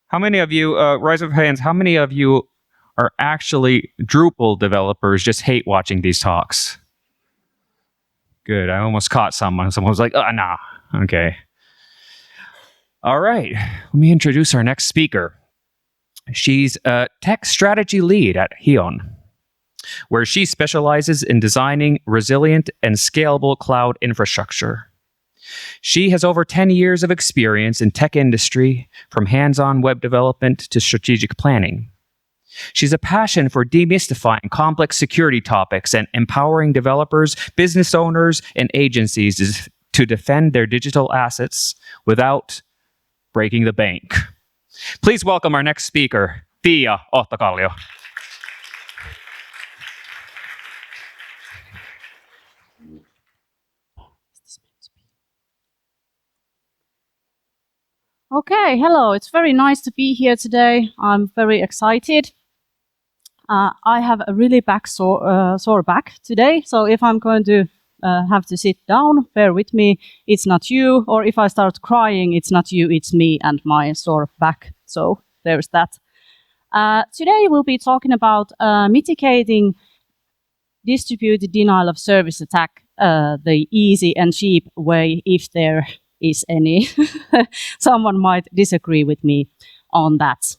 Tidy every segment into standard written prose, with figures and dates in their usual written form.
How many of you, rise of hands, how many of you are actually Drupal developers just hate watching these talks? Good, I almost caught someone. Someone was like, nah, okay. All right, let me introduce our next speaker. She's a tech strategy lead at Hion, where she specializes in designing resilient and scalable cloud infrastructure. She has over 10 years of experience in tech industry, from hands-on web development to strategic planning. She's a passion for demystifying complex security topics and empowering developers, business owners, and agencies to defend their digital assets without breaking the bank. Please welcome our next speaker, Tiia Ohtokallio. Okay, hello. It's very nice to be here today. I'm very excited. I have a really sore back today, so if I'm going to have to sit down, bear with me. It's not you, or if I start crying, it's not you, it's me and my sore back. So there's that. Today we'll be talking about mitigating distributed denial of service attack, the easy and cheap way, if there is any. Someone might disagree with me on that.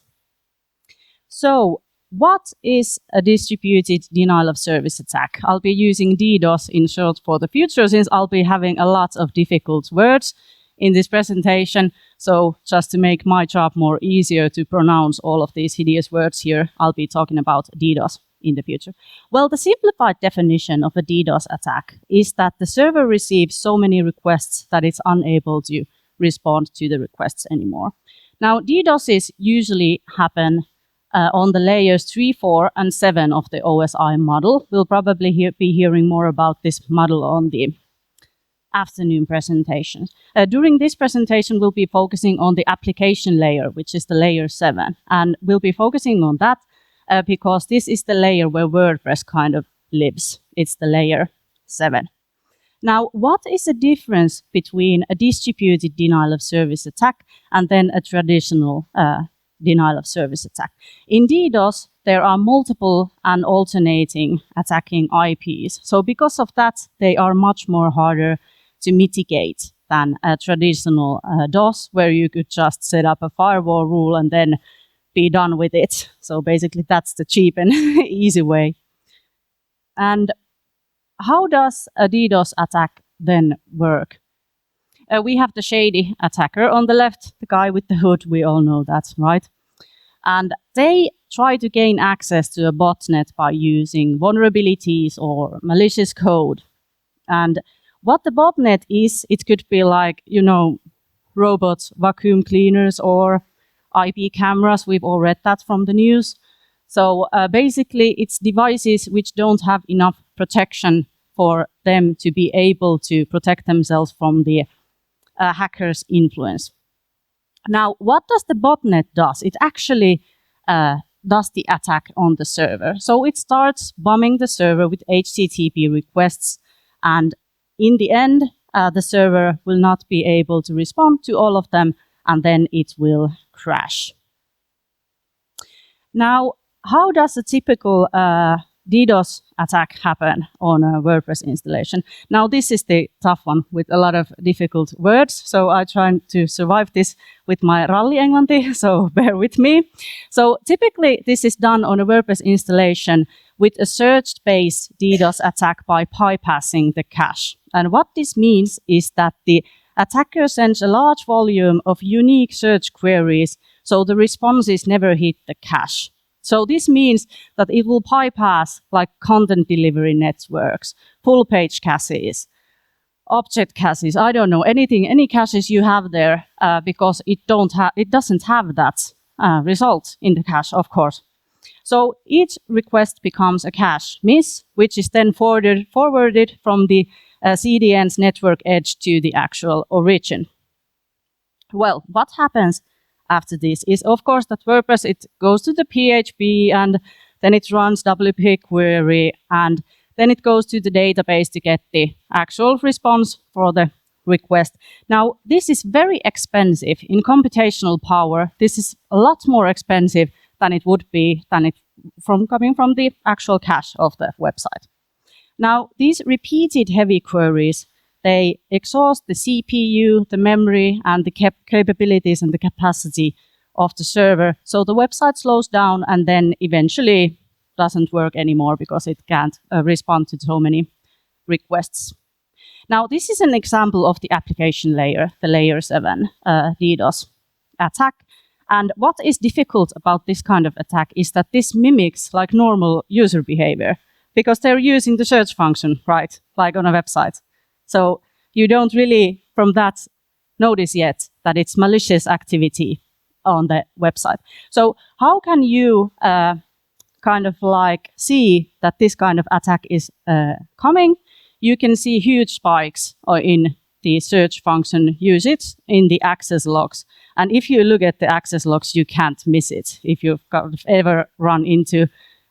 So, what is a distributed denial of service attack? I'll be using DDoS in short for the future, since I'll be having a lot of difficult words in this presentation. So just to make my job more easier to pronounce all of these hideous words here, I'll be talking about DDoS in the future. Well, the simplified definition of a DDoS attack is that the server receives so many requests that it's unable to respond to the requests anymore. Now, DDoSes usually happen on the layers 3, 4, and 7 of the OSI model. We'll probably be hearing more about this model on the afternoon presentation. During this presentation, we'll be focusing on the application layer, which is the layer 7. And we'll be focusing on that because this is the layer where WordPress kind of lives. It's the layer 7. Now, what is the difference between a distributed denial of service attack and then a traditional denial of service attack? In DDoS, there are multiple and alternating attacking IPs. So because of that, they are much more harder to mitigate than a traditional DOS, where you could just set up a firewall rule and then be done with it. So basically, that's the cheap and easy way. And how does a DDoS attack then work? We have the shady attacker on the left, the guy with the hood. We all know that, right? And they try to gain access to a botnet by using vulnerabilities or malicious code. And what the botnet is, it could be like, robots, vacuum cleaners, or IP cameras. We've all read that from the news. So basically, it's devices which don't have enough protection for them to be able to protect themselves from the hacker's influence. Now, what does the botnet do? It actually does the attack on the server. So it starts bombing the server with HTTP requests, and in the end, the server will not be able to respond to all of them, and then it will crash. Now, how does a typical DDoS attack happen on a WordPress installation? Now, this is the tough one with a lot of difficult words, so I try to survive this with my ralli-englanti, so bear with me. So typically, this is done on a WordPress installation with a search-based DDoS attack by bypassing the cache. And what this means is that the attacker sends a large volume of unique search queries, so the responses never hit the cache. So this means that it will bypass like content delivery networks, full page caches, object caches, I don't know, anything, any caches you have there, because it doesn't have that result in the cache, of course. So each request becomes a cache miss, which is then forwarded from the CDN's network edge to the actual origin. Well, what happens after this is, of course, that WordPress, it goes to the PHP and then it runs WP query and then it goes to the database to get the actual response for the request. Now, this is very expensive in computational power. This is a lot more expensive than it would be coming from the actual cache of the website. Now, these repeated heavy queries, they exhaust the CPU, the memory, and the capabilities and the capacity of the server. So the website slows down and then eventually doesn't work anymore because it can't respond to so many requests. Now, this is an example of the application layer, the layer 7 DDoS attack. And what is difficult about this kind of attack is that this mimics like normal user behavior because they're using the search function, right, like on a website. So you don't really, from that, notice yet that it's malicious activity on the website. So how can you kind of like see that this kind of attack is coming? You can see huge spikes in the search function usage in the access logs. And if you look at the access logs, you can't miss it. If you've ever run into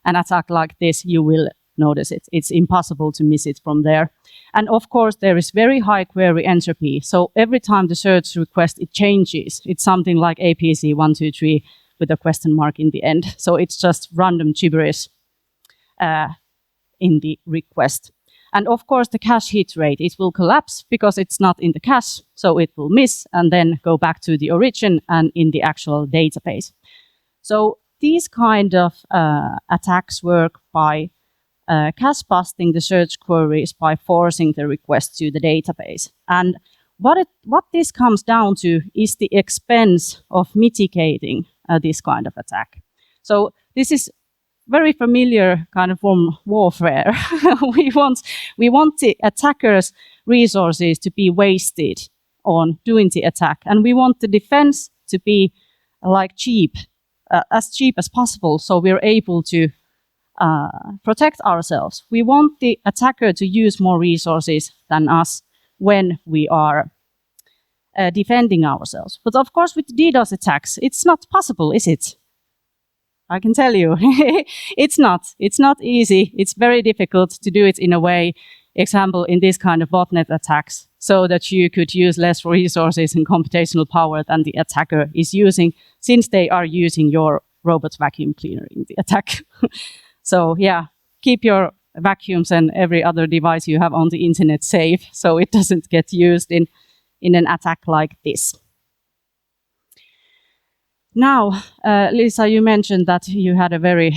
an attack like this, you will notice it. It's impossible to miss it from there. And of course, there is very high query entropy. So every time the search request, it changes. It's something like APC123 with a question mark in the end. So it's just random gibberish in the request. And of course, the cache hit rate, it will collapse because it's not in the cache. So it will miss and then go back to the origin and in the actual database. So these kind of attacks work by cache busting the search queries by forcing the request to the database. And what this comes down to is the expense of mitigating this kind of attack. So this is very familiar kind of from warfare. we want the attackers' resources to be wasted on doing the attack, and we want the defense to be like as cheap as possible, so we're able to protect ourselves. We want the attacker to use more resources than us when we are defending ourselves. But of course, with DDoS attacks, it's not possible, is it? I can tell you, it's not. It's not easy. It's very difficult to do it in a way, example, in this kind of botnet attacks, so that you could use less resources and computational power than the attacker is using, since they are using your robot vacuum cleaner in the attack. So yeah, keep your vacuums and every other device you have on the internet safe, so it doesn't get used in an attack like this. Now, Lisa, you mentioned that you had a very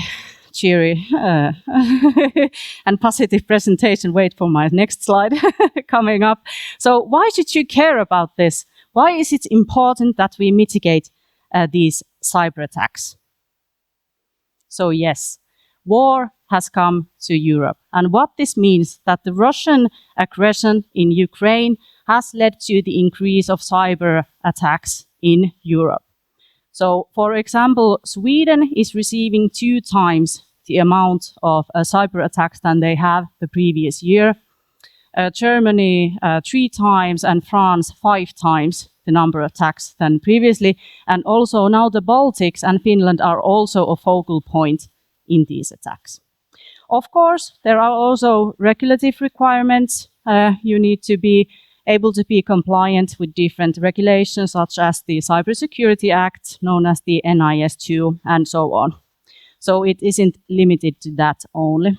cheery and positive presentation. Wait for my next slide coming up. So why should you care about this? Why is it important that we mitigate these cyber attacks? So yes, war has come to Europe. And what this means that the Russian aggression in Ukraine has led to the increase of cyber attacks in Europe. So, for example, Sweden is receiving 2 times the amount of cyber attacks than they have the previous year. Germany 3 times, and France 5 times the number of attacks than previously. And also now the Baltics and Finland are also a focal point in these attacks. Of course, there are also regulative requirements. You need to be able to be compliant with different regulations, such as the Cybersecurity Act, known as the NIS2, and so on. So it isn't limited to that only.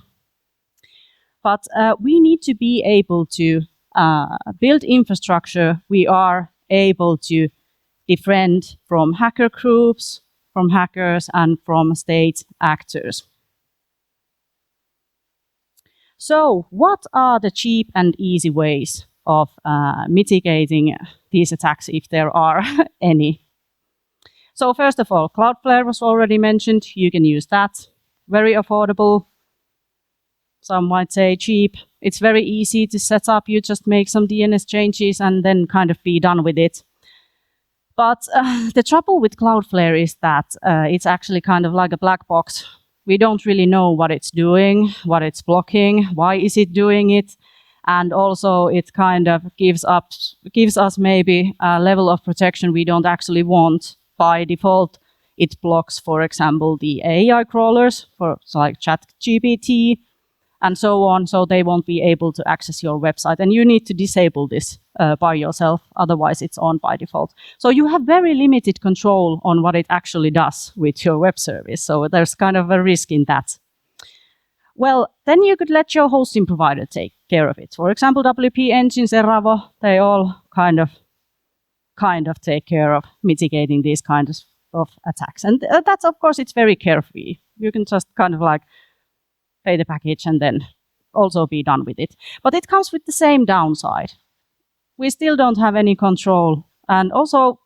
But we need to be able to build infrastructure. We are able to defend from hacker groups, from hackers, and from state actors. So what are the cheap and easy ways of mitigating these attacks, if there are any? So first of all, Cloudflare was already mentioned. You can use that. Very affordable. Some might say cheap. It's very easy to set up. You just make some DNS changes and then kind of be done with it. But the trouble with Cloudflare is that it's actually kind of like a black box. We don't really know what it's doing, what it's blocking, why is it doing it. And also it kind of gives us maybe a level of protection we don't actually want. By default, it blocks, for example, the AI crawlers, for like ChatGPT, and so on, so they won't be able to access your website. And you need to disable this by yourself, otherwise it's on by default. So you have very limited control on what it actually does with your web service. So there's kind of a risk in that. Well, then you could let your hosting provider take care of it. For example, WP Engine, Seravo, they all kind of take care of mitigating these kinds of attacks. And that's, of course, it's very carefree. You can just kind of like pay the package and then also be done with it. But it comes with the same downside. We still don't have any control. And also,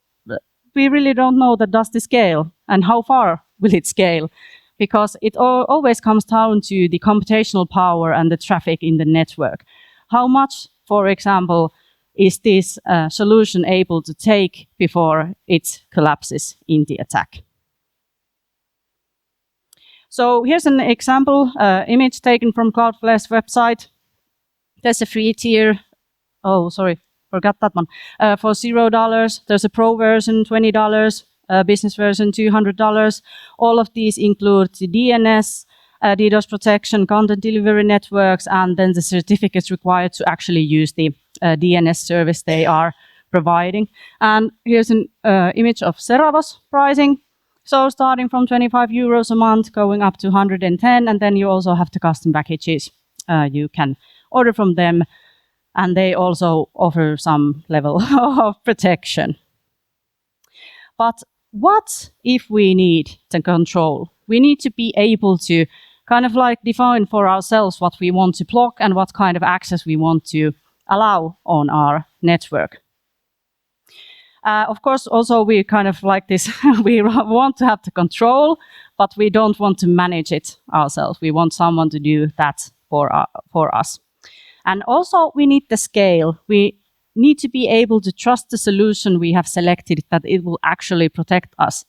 we really don't know that does this scale and how far will it scale, because it always comes down to the computational power and the traffic in the network. How much, for example, is this solution able to take before it collapses in the attack? So here's an example image taken from Cloudflare's website. There's a free tier. Oh, sorry, forgot that one. For $0. There's a pro version, $20. Business version, $200. All of these include the DNS, DDoS protection, content delivery networks, and then the certificates required to actually use the DNS service they are providing. And here's an image of Seravo's pricing. So starting from 25 euros a month, going up to 110, and then you also have the custom packages you can order from them, and they also offer some level of protection. But what if we need the control? We need to be able to kind of like define for ourselves what we want to block and what kind of access we want to allow on our network. Of course, also we kind of like this, we want to have the control, but we don't want to manage it ourselves. We want someone to do that for us. And also we need the scale. We need to be able to trust the solution we have selected, that it will actually protect us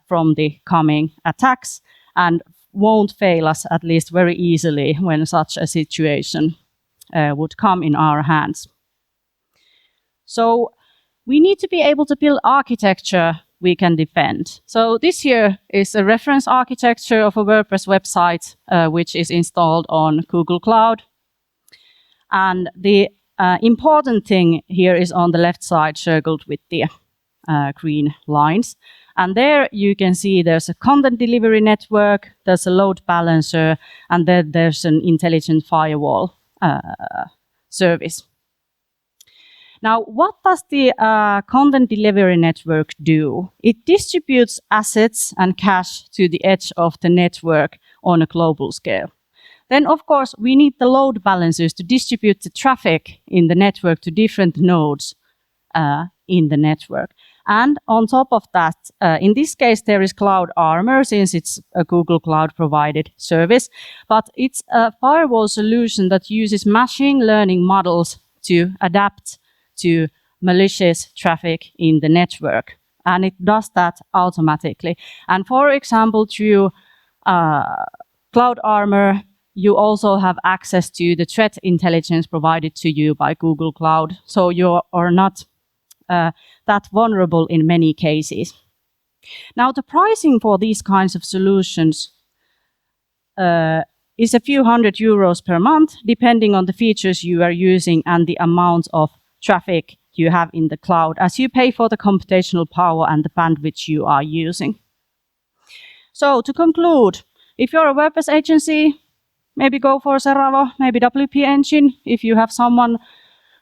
from the coming attacks and won't fail us, at least very easily, when such a situation would come in our hands. So we need to be able to build architecture we can defend. So this here is a reference architecture of a WordPress website, which is installed on Google Cloud. And the important thing here is on the left side, circled with the green lines. And there you can see there's a content delivery network, there's a load balancer, and then there's an intelligent firewall service. Now, what does the content delivery network do? It distributes assets and cache to the edge of the network on a global scale. Then, of course, we need the load balancers to distribute the traffic in the network to different nodes in the network. And on top of that, in this case, there is Cloud Armor, since it's a Google Cloud provided service, but it's a firewall solution that uses machine learning models to adapt to malicious traffic in the network. And it does that automatically. And for example, through Cloud Armor, you also have access to the threat intelligence provided to you by Google Cloud. So you are not that vulnerable in many cases. Now, the pricing for these kinds of solutions is a few €100 per month, depending on the features you are using and the amount of traffic you have in the cloud, as you pay for the computational power and the bandwidth you are using. So to conclude, if you're a WordPress agency, maybe go for Seravo, maybe WP Engine. If you have someone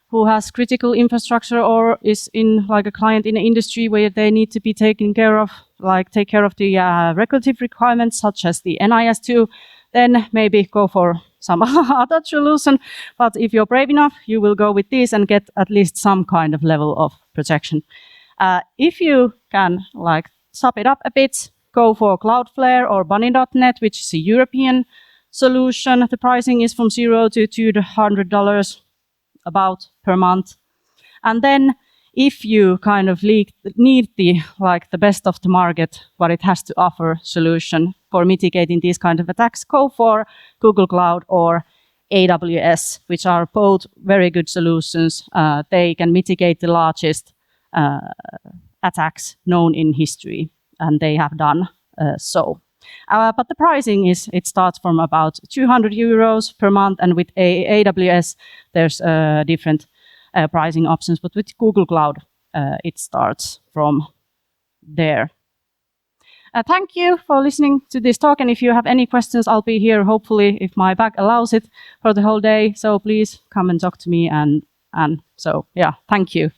who has critical infrastructure or is in like a client in an industry where they need to be taken care of, like take care of the regulatory requirements such as the NIS2, then maybe go for some other solution. But if you're brave enough, you will go with this and get at least some kind of level of protection. If you can like sum it up a bit, go for Cloudflare or Bunny.net, which is a European solution. The pricing is from $0 to $200 about per month. And then if you kind of need the best of the market, what it has to offer solution for mitigating these kind of attacks, go for Google Cloud or AWS, which are both very good solutions. They can mitigate the largest attacks known in history, and they have done so. But the pricing it starts from about 200 euros per month, and with AWS, there's different pricing options. But with Google Cloud, it starts from there. Thank you for listening to this talk, and if you have any questions, I'll be here, hopefully, if my back allows it, for the whole day. So please come and talk to me, and so, yeah, thank you.